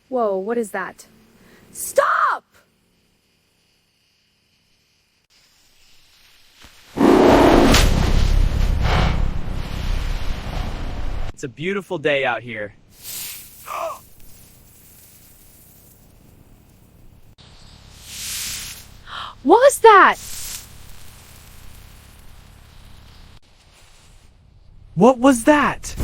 Whoa, what is that? Stop! It's a beautiful day out here. What was that? What was that?